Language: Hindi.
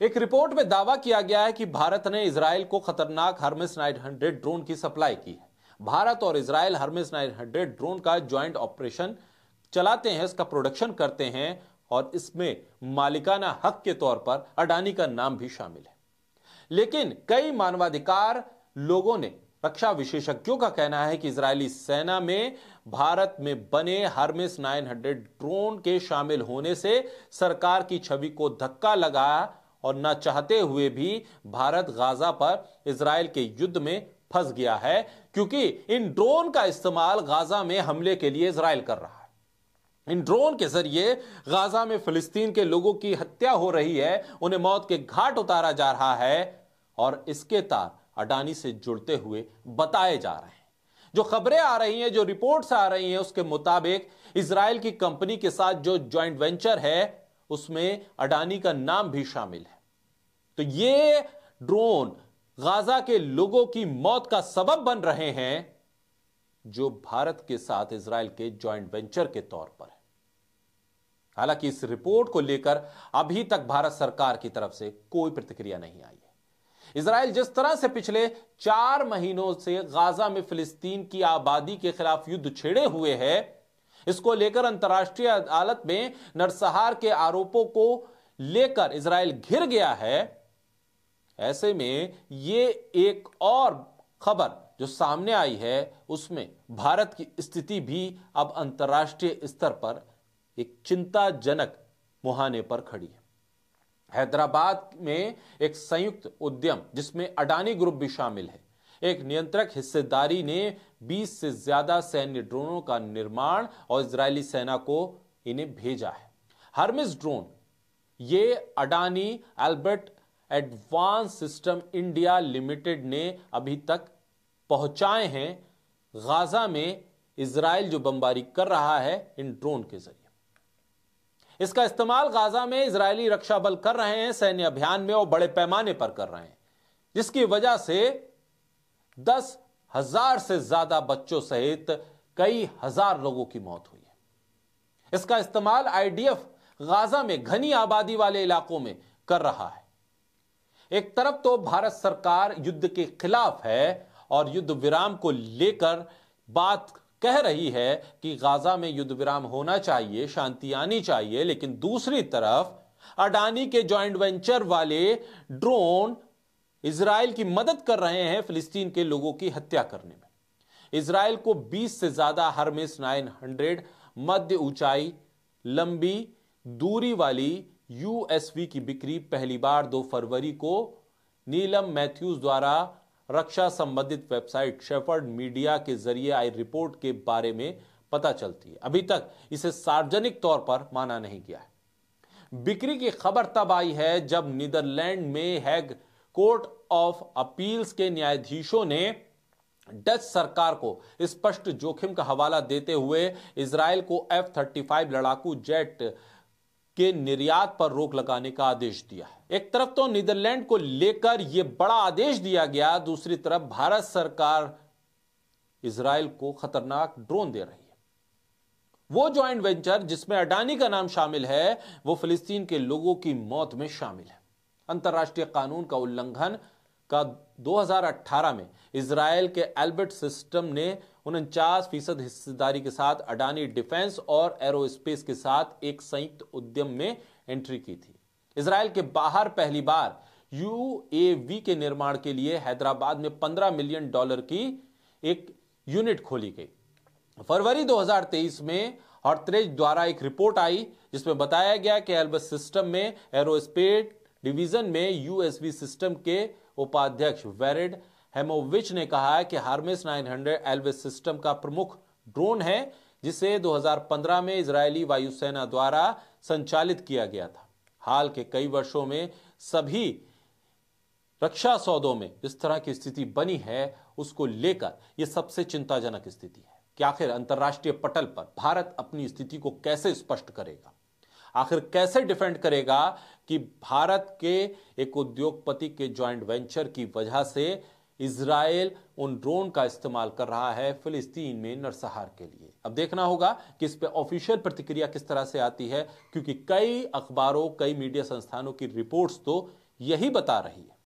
एक रिपोर्ट में दावा किया गया है कि भारत ने इजराइल को खतरनाक हर्मेस 900 ड्रोन की सप्लाई की है। भारत और इजराइल हर्मेस 900 ड्रोन का ज्वाइंट ऑपरेशन चलाते हैं, इसका प्रोडक्शन करते हैं और इसमें मालिकाना हक के तौर पर अडानी का नाम भी शामिल है। लेकिन कई मानवाधिकार लोगों ने, रक्षा विशेषज्ञों का कहना है कि इजरायली सेना में भारत में बने हर्मेस 900 ड्रोन के शामिल होने से सरकार की छवि को धक्का लगा और न चाहते हुए भी भारत गाजा पर इजराइल के युद्ध में फंस गया है, क्योंकि इन ड्रोन का इस्तेमाल गाजा में हमले के लिए इजराइल कर रहा है। इन ड्रोन के जरिए गाजा में फिलिस्तीन के लोगों की हत्या हो रही है, उन्हें मौत के घाट उतारा जा रहा है और इसके तार अडानी से जुड़ते हुए बताए जा रहे हैं। जो खबरें आ रही हैं, जो रिपोर्ट्स आ रही हैं, उसके मुताबिक इजराइल की कंपनी के साथ जो ज्वाइंट वेंचर है उसमें अडानी का नाम भी शामिल है। तो ये ड्रोन गाजा के लोगों की मौत का सबब बन रहे हैं, जो भारत के साथ इजराइल के ज्वाइंट वेंचर के तौर पर है। हालांकि इस रिपोर्ट को लेकर अभी तक भारत सरकार की तरफ से कोई प्रतिक्रिया नहीं आई है। इजराइल जिस तरह से पिछले 4 महीनों से गाजा में फिलिस्तीन की आबादी के खिलाफ युद्ध छेड़े हुए है, इसको लेकर अंतर्राष्ट्रीय अदालत में नरसंहार के आरोपों को लेकर इजराइल घिर गया है। ऐसे में ये एक और खबर जो सामने आई है, उसमें भारत की स्थिति भी अब अंतर्राष्ट्रीय स्तर पर एक चिंताजनक मुहाने पर खड़ी है। हैदराबाद में एक संयुक्त उद्यम जिसमें अडानी ग्रुप भी शामिल है, एक नियंत्रक हिस्सेदारी ने 20 से ज्यादा सैन्य ड्रोनों का निर्माण और इजरायली सेना को इन्हें भेजा है। हर्मेस ड्रोन ये Adani Albert advance system India limited ने अभी तक पहुंचाए हैं गाजा में इजराइल जो बमबारी कर रहा है इन ड्रोन के जरिए। इसका इस्तेमाल गाजा में इजरायली रक्षा बल कर रहे हैं, सैन्य अभियान में और बड़े पैमाने पर कर रहे हैं, जिसकी वजह से 10,000 से ज्यादा बच्चों सहित कई हजार लोगों की मौत हुई है। इसका इस्तेमाल आईडीएफ गाजा में घनी आबादी वाले इलाकों में कर रहा है। एक तरफ तो भारत सरकार युद्ध के खिलाफ है और युद्ध विराम को लेकर बात कह रही है कि गाजा में युद्ध विराम होना चाहिए, शांति आनी चाहिए, लेकिन दूसरी तरफ अडानी के जॉइंट वेंचर वाले ड्रोन इजराइल की मदद कर रहे हैं फिलिस्तीन के लोगों की हत्या करने में। इजराइल को 20 से ज्यादा हर्मेस 900 मध्य ऊंचाई लंबी दूरी वाली यूएसवी की बिक्री पहली बार 2 फरवरी को नीलम मैथ्यूज द्वारा रक्षा संबंधित वेबसाइट शेफर्ड मीडिया के जरिए आई रिपोर्ट के बारे में पता चलती है। अभी तक इसे सार्वजनिक तौर पर माना नहीं गया है। बिक्री की खबर तब आई है जब नीदरलैंड में हैग कोर्ट ऑफ अपील्स के न्यायाधीशों ने डच सरकार को स्पष्ट जोखिम का हवाला देते हुए इजराइल को F-35 लड़ाकू जेट के निर्यात पर रोक लगाने का आदेश दिया है। एक तरफ तो नीदरलैंड को लेकर यह बड़ा आदेश दिया गया, दूसरी तरफ भारत सरकार इजराइल को खतरनाक ड्रोन दे रही है। वो ज्वाइंट वेंचर जिसमें अडानी का नाम शामिल है, वो फिलिस्तीन के लोगों की मौत में शामिल है। अंतर्राष्ट्रीय कानून का उल्लंघन का 2018 में इजराइल के एल्बर्ट सिस्टम ने 49% हिस्सेदारी के साथ अडानी डिफेंस और एरोस्पेस के साथ एक संयुक्त उद्यम में एंट्री की थी। इजराइल के बाहर पहली बार यूएवी के निर्माण के लिए हैदराबाद में $15 मिलियन की एक यूनिट खोली गई। फरवरी 2023 में हॉर्त्रेज द्वारा एक रिपोर्ट आई जिसमें बताया गया कि एल्बर्ट सिस्टम में एरोस्पेस डिवीजन में यूएसवी सिस्टम के उपाध्यक्ष वेरेड हेमोविच ने कहा है कि हर्मेस 900 एल्बर्ट सिस्टम का प्रमुख ड्रोन है, जिसे 2015 में इजरायली वायुसेना द्वारा संचालित किया गया था। हाल के कई वर्षों में सभी रक्षा सौदों में जिस तरह की स्थिति बनी है, उसको लेकर यह सबसे चिंताजनक स्थिति है कि आखिर अंतर्राष्ट्रीय पटल पर भारत अपनी स्थिति को कैसे स्पष्ट करेगा, आखिर कैसे डिफेंड करेगा कि भारत के एक उद्योगपति के जॉइंट वेंचर की वजह से इजराइल उन ड्रोन का इस्तेमाल कर रहा है फिलिस्तीन में नरसंहार के लिए। अब देखना होगा कि इस पे ऑफिशियल प्रतिक्रिया किस तरह से आती है, क्योंकि कई अखबारों, कई मीडिया संस्थानों की रिपोर्ट्स तो यही बता रही है।